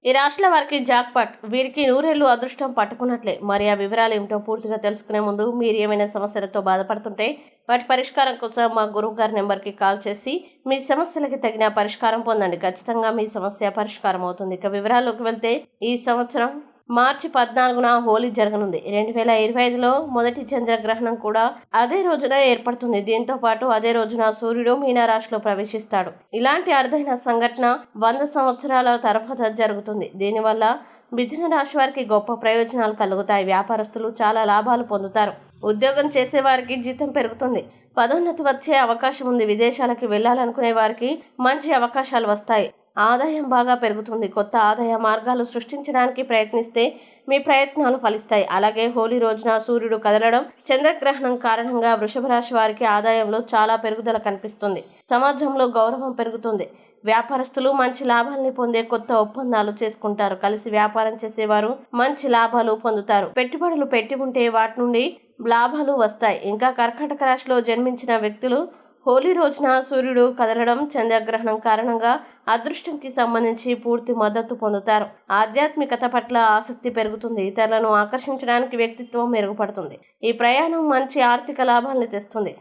ఈ రాశుల వారికి జాక్పాట్, వీరికి నూరేళ్లు అదృష్టం పట్టుకున్నట్లే. మరి ఆ వివరాలు ఏమిటో పూర్తిగా తెలుసుకునే ముందు మీరు ఏమైనా సమస్యలతో బాధపడుతుంటే వాటి పరిష్కారం కోసం మా గురువు గారి నెంబర్కి కాల్ చేసి మీ సమస్యలకి తగిన పరిష్కారం పొందండి. ఖచ్చితంగా మీ సమస్య పరిష్కారం అవుతుంది. ఇక వివరాల్లోకి వెళ్తే, ఈ సంవత్సరం మార్చి 14న హోలీ జరగనుంది. 2025లో మొదటి చంద్రగ్రహణం కూడా అదే రోజున ఏర్పడుతుంది. దీంతో పాటు అదే రోజున సూర్యుడు మీనరాశిలో ప్రవేశిస్తాడు. ఇలాంటి అరుదైన సంఘటన 100 సంవత్సరాల తర్వాత జరుగుతుంది. దీనివల్ల మిథున రాశి వారికి గొప్ప ప్రయోజనాలు కలుగుతాయి. వ్యాపారస్తులు చాలా లాభాలు పొందుతారు. ఉద్యోగం చేసేవారికి జీతం పెరుగుతుంది. పదోన్నతి వచ్చే అవకాశం ఉంది. విదేశాలకు వెళ్ళాలనుకునే వారికి మంచి అవకాశాలు వస్తాయి. ఆదాయం బాగా పెరుగుతుంది. కొత్త ఆదాయ మార్గాలు సృష్టించడానికి ప్రయత్నిస్తే మీ ప్రయత్నాలు ఫలిస్తాయి. అలాగే హోలీ రోజున సూర్యుడు కదలడం, చంద్రగ్రహణం కారణంగా వృషభ రాశి వారికి ఆదాయంలో చాలా పెరుగుదల కనిపిస్తుంది. సమాజంలో గౌరవం పెరుగుతుంది. వ్యాపారస్తులు మంచి లాభాలని పొందే కొత్త ఒప్పందాలు చేసుకుంటారు. కలిసి వ్యాపారం చేసేవారు మంచి లాభాలు పొందుతారు. పెట్టుబడులు పెట్టి ఉంటే వాటి నుండి లాభాలు వస్తాయి. ఇంకా కర్కాటక రాశిలో జన్మించిన వ్యక్తులు హోలీ రోజున సూర్యుడు కదలడం, చంద్రగ్రహణం కారణంగా అదృష్టంకి సంబంధించి పూర్తి మద్దతు పొందుతారు. ఆధ్యాత్మికత పట్ల ఆసక్తి పెరుగుతుంది. ఇతరులను ఆకర్షించడానికి వ్యక్తిత్వం మెరుగుపడుతుంది. ఈ ప్రయాణం మంచి ఆర్థిక లాభాలను తెస్తుంది.